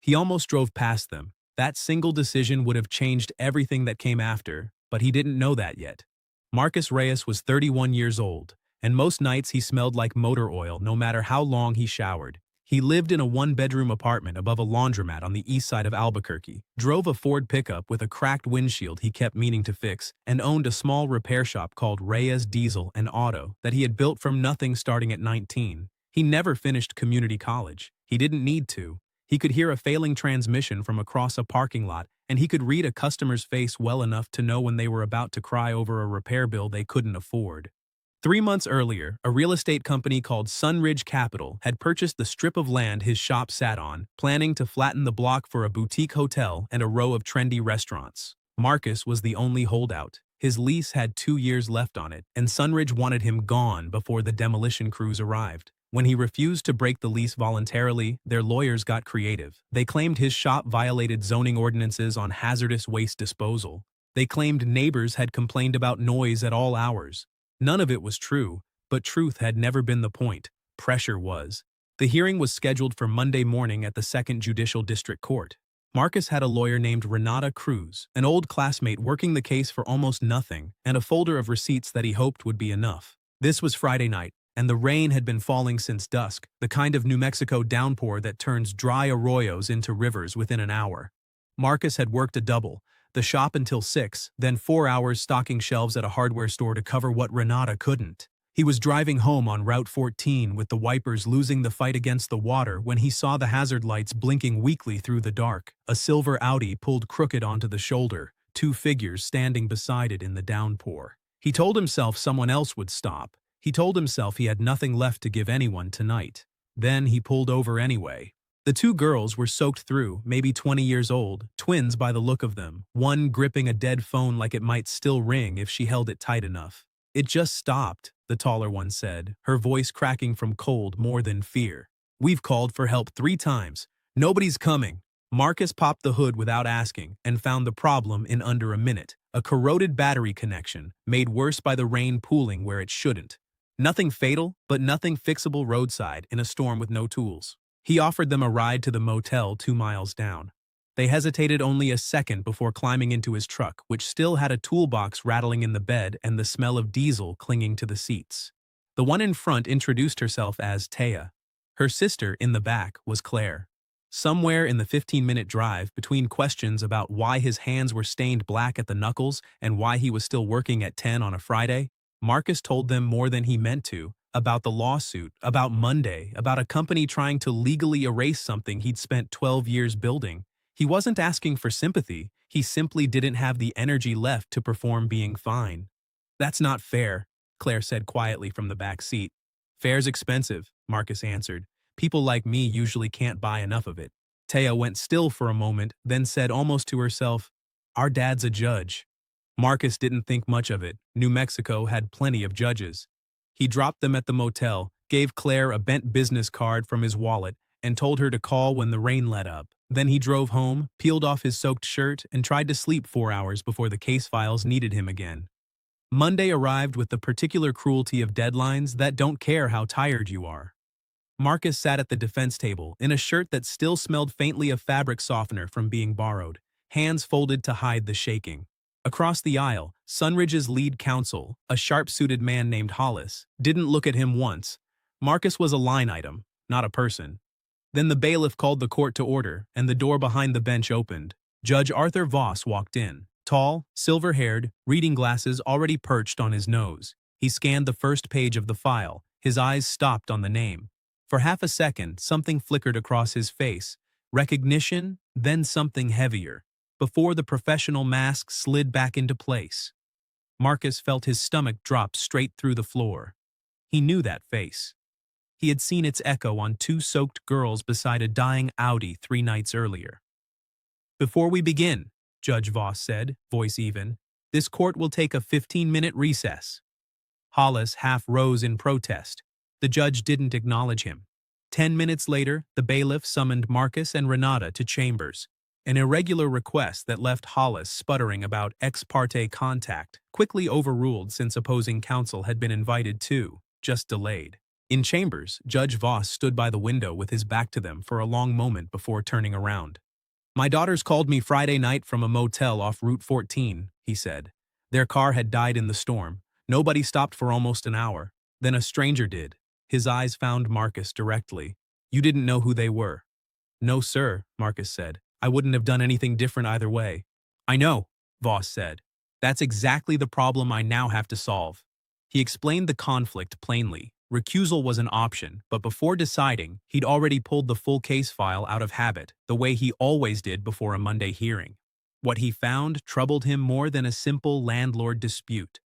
He almost drove past them. That single decision would have changed everything that came after, but he didn't know that yet. Marcus Reyes was 31 years old, and most nights he smelled like motor oil no matter how long he showered. He lived in a one-bedroom apartment above a laundromat on the east side of Albuquerque, drove a Ford pickup with a cracked windshield he kept meaning to fix, and owned a small repair shop called Reyes Diesel and Auto that he had built from nothing starting at 19. He never finished community college. He didn't need to. He could hear a failing transmission from across a parking lot, and he could read a customer's face well enough to know when they were about to cry over a repair bill they couldn't afford. 3 months earlier, a real estate company called Sunridge Capital had purchased the strip of land his shop sat on, planning to flatten the block for a boutique hotel and a row of trendy restaurants. Marcus was the only holdout. His lease had 2 years left on it, and Sunridge wanted him gone before the demolition crews arrived. When he refused to break the lease voluntarily, their lawyers got creative. They claimed his shop violated zoning ordinances on hazardous waste disposal. They claimed neighbors had complained about noise at all hours. None of it was true, but truth had never been the point. Pressure was. The hearing was scheduled for Monday morning at the 2nd Judicial District Court. Marcus had a lawyer named Renata Cruz, an old classmate working the case for almost nothing, and a folder of receipts that he hoped would be enough. This was Friday night, and the rain had been falling since dusk, the kind of New Mexico downpour that turns dry arroyos into rivers within an hour. Marcus had worked a double, the shop until 6, then 4 hours stocking shelves at a hardware store to cover what Renata couldn't. He was driving home on Route 14 with the wipers losing the fight against the water when he saw the hazard lights blinking weakly through the dark. A silver Audi pulled crooked onto the shoulder, 2 figures standing beside it in the downpour. He told himself someone else would stop. He told himself he had nothing left to give anyone tonight. Then he pulled over anyway. The 2 girls were soaked through, maybe 20 years old, twins by the look of them, one gripping a dead phone like it might still ring if she held it tight enough. "It just stopped," the taller one said, her voice cracking from cold more than fear. "We've called for help 3 times. Nobody's coming." Marcus popped the hood without asking and found the problem in under a minute. A corroded battery connection, made worse by the rain pooling where it shouldn't. Nothing fatal, but nothing fixable roadside in a storm with no tools. He offered them a ride to the motel 2 miles down. They hesitated only a second before climbing into his truck, which still had a toolbox rattling in the bed and the smell of diesel clinging to the seats. The one in front introduced herself as Taya. Her sister, in the back, was Claire. Somewhere in the 15-minute drive, between questions about why his hands were stained black at the knuckles and why he was still working at 10 on a Friday, Marcus told them more than he meant to, about the lawsuit, about Monday, about a company trying to legally erase something he'd spent 12 years building. He wasn't asking for sympathy, he simply didn't have the energy left to perform being fine. "That's not fair," Claire said quietly from the back seat. "Fair's expensive," Marcus answered. "People like me usually can't buy enough of it." Taya went still for a moment, then said almost to herself, "Our dad's a judge." Marcus didn't think much of it. New Mexico had plenty of judges. He dropped them at the motel, gave Claire a bent business card from his wallet, and told her to call when the rain let up. Then he drove home, peeled off his soaked shirt, and tried to sleep 4 hours before the case files needed him again. Monday arrived with the particular cruelty of deadlines that don't care how tired you are. Marcus sat at the defense table, in a shirt that still smelled faintly of fabric softener from being borrowed, hands folded to hide the shaking. Across the aisle, Sunridge's lead counsel, a sharp-suited man named Hollis, didn't look at him once. Marcus was a line item, not a person. Then the bailiff called the court to order, and the door behind the bench opened. Judge Arthur Voss walked in, tall, silver-haired, reading glasses already perched on his nose. He scanned the first page of the file, his eyes stopped on the name. For half a second, something flickered across his face. Recognition, then something heavier, before the professional mask slid back into place. Marcus felt his stomach drop straight through the floor. He knew that face. He had seen its echo on 2 soaked girls beside a dying Audi 3 nights earlier. "Before we begin," Judge Voss said, voice even, "this court will take a 15-minute recess." Hollis half rose in protest. The judge didn't acknowledge him. 10 minutes later, the bailiff summoned Marcus and Renata to chambers. An irregular request that left Hollis sputtering about ex parte contact, quickly overruled since opposing counsel had been invited too, just delayed. In chambers, Judge Voss stood by the window with his back to them for a long moment before turning around. "My daughters called me Friday night from a motel off Route 14, he said. Their car had died in the storm. Nobody stopped for almost an hour. Then a stranger did. His eyes found Marcus directly. You didn't know who they were. No, sir, Marcus said. I wouldn't have done anything different either way. I know, Voss said. That's exactly the problem I now have to solve. He explained the conflict plainly. Recusal was an option, but before deciding, he'd already pulled the full case file out of habit, the way he always did before a Monday hearing. What he found troubled him more than a simple landlord dispute.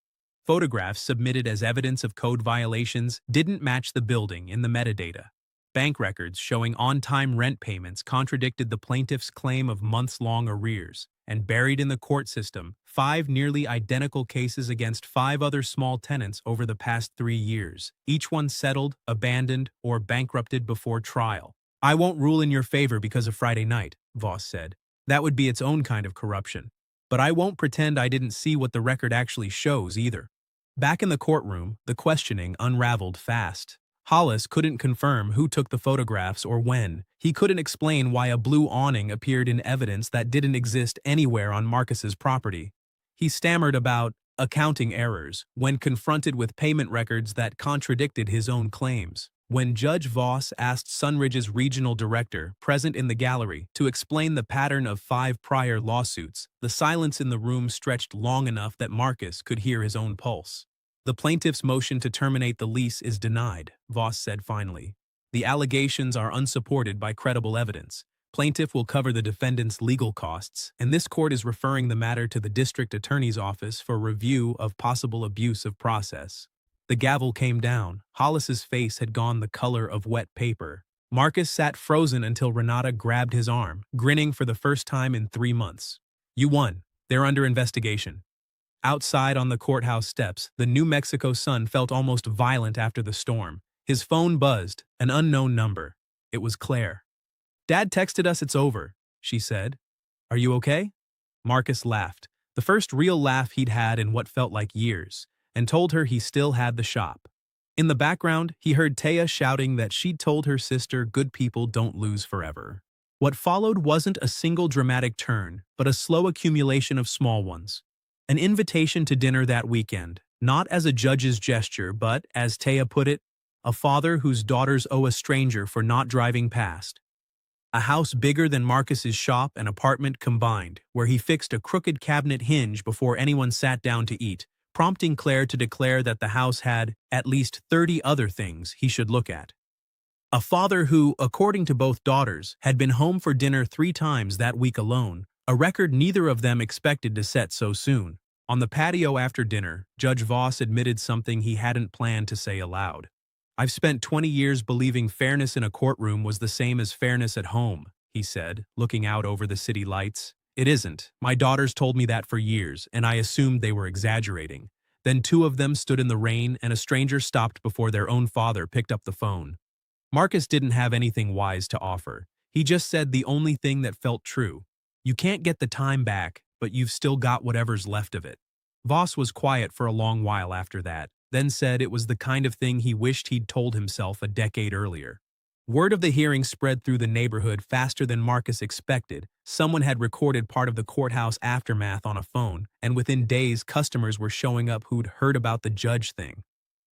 Photographs submitted as evidence of code violations didn't match the building in the metadata. Bank records showing on-time rent payments contradicted the plaintiff's claim of months-long arrears, and buried in the court system, 5 nearly identical cases against 5 other small tenants over the past 3 years, each one settled, abandoned, or bankrupted before trial. I won't rule in your favor because of Friday night, Voss said. That would be its own kind of corruption. But I won't pretend I didn't see what the record actually shows either. Back in the courtroom, the questioning unraveled fast. Hollis couldn't confirm who took the photographs or when. He couldn't explain why a blue awning appeared in evidence that didn't exist anywhere on Marcus's property. He stammered about accounting errors when confronted with payment records that contradicted his own claims. When Judge Voss asked Sunridge's regional director, present in the gallery, to explain the pattern of 5 prior lawsuits, the silence in the room stretched long enough that Marcus could hear his own pulse. The plaintiff's motion to terminate the lease is denied, Voss said finally. The allegations are unsupported by credible evidence. Plaintiff will cover the defendant's legal costs, and this court is referring the matter to the district attorney's office for review of possible abuse of process. The gavel came down. Hollis's face had gone the color of wet paper. Marcus sat frozen until Renata grabbed his arm, grinning for the first time in 3 months. You won. They're under investigation. Outside on the courthouse steps, the New Mexico sun felt almost violent after the storm. His phone buzzed, an unknown number. It was Claire. Dad texted us it's over, she said. Are you okay? Marcus laughed, the first real laugh he'd had in what felt like years, and told her he still had the shop. In the background, he heard Taya shouting that she'd told her sister good people don't lose forever. What followed wasn't a single dramatic turn, but a slow accumulation of small ones. An invitation to dinner that weekend, not as a judge's gesture, but, as Taya put it, a father whose daughters owe a stranger for not driving past. A house bigger than Marcus's shop and apartment combined, where he fixed a crooked cabinet hinge before anyone sat down to eat, prompting Claire to declare that the house had at least 30 other things he should look at. A father who, according to both daughters, had been home for dinner 3 times that week alone, a record neither of them expected to set so soon. On the patio after dinner, Judge Voss admitted something he hadn't planned to say aloud. I've spent 20 years believing fairness in a courtroom was the same as fairness at home, he said, looking out over the city lights. It isn't. My daughters told me that for years, and I assumed they were exaggerating. Then 2 of them stood in the rain, and a stranger stopped before their own father picked up the phone. Marcus didn't have anything wise to offer. He just said the only thing that felt true. You can't get the time back, but you've still got whatever's left of it. Voss was quiet for a long while after that, then said it was the kind of thing he wished he'd told himself a decade earlier. Word of the hearing spread through the neighborhood faster than Marcus expected. Someone had recorded part of the courthouse aftermath on a phone, and within days customers were showing up who'd heard about the judge thing.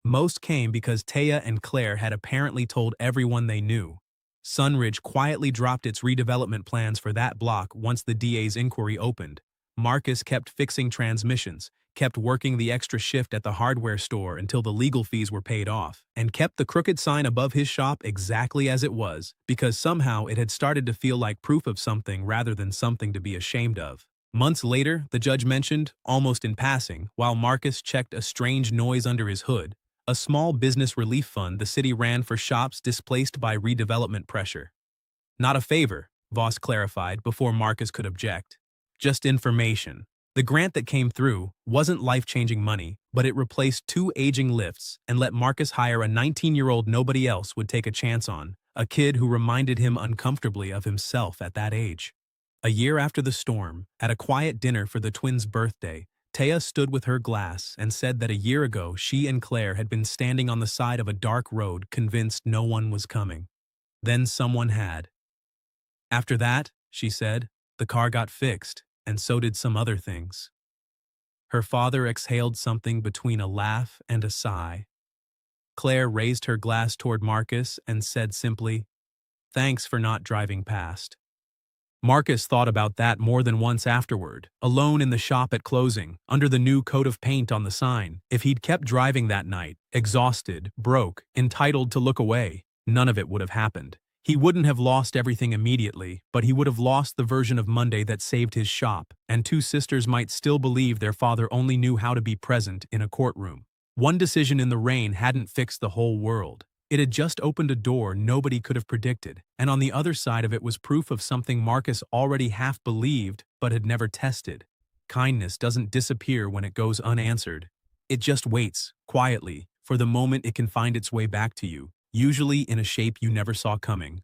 Most came because Taya and Claire had apparently told everyone they knew. Sunridge quietly dropped its redevelopment plans for that block once the DA's inquiry opened. Marcus kept fixing transmissions, kept working the extra shift at the hardware store until the legal fees were paid off, and kept the crooked sign above his shop exactly as it was, because somehow it had started to feel like proof of something rather than something to be ashamed of. Months later, the judge mentioned, almost in passing, while Marcus checked a strange noise under his hood, a small business relief fund the city ran for shops displaced by redevelopment pressure. Not a favor, Voss clarified before Marcus could object. Just information. The grant that came through wasn't life-changing money, but it replaced 2 aging lifts and let Marcus hire a 19-year-old nobody else would take a chance on, a kid who reminded him uncomfortably of himself at that age. A year after the storm, at a quiet dinner for the twins' birthday, Taya stood with her glass and said that a year ago she and Claire had been standing on the side of a dark road convinced no one was coming. Then someone had. After that, she said, the car got fixed, and so did some other things. Her father exhaled something between a laugh and a sigh. Claire raised her glass toward Marcus and said simply, "Thanks for not driving past." Marcus thought about that more than once afterward, alone in the shop at closing, under the new coat of paint on the sign. If he'd kept driving that night, exhausted, broke, entitled to look away, none of it would have happened. He wouldn't have lost everything immediately, but he would have lost the version of Monday that saved his shop, and two sisters might still believe their father only knew how to be present in a courtroom. One decision in the rain hadn't fixed the whole world. It had just opened a door nobody could have predicted, and on the other side of it was proof of something Marcus already half believed but had never tested. Kindness doesn't disappear when it goes unanswered. It just waits, quietly, for the moment it can find its way back to you, usually in a shape you never saw coming.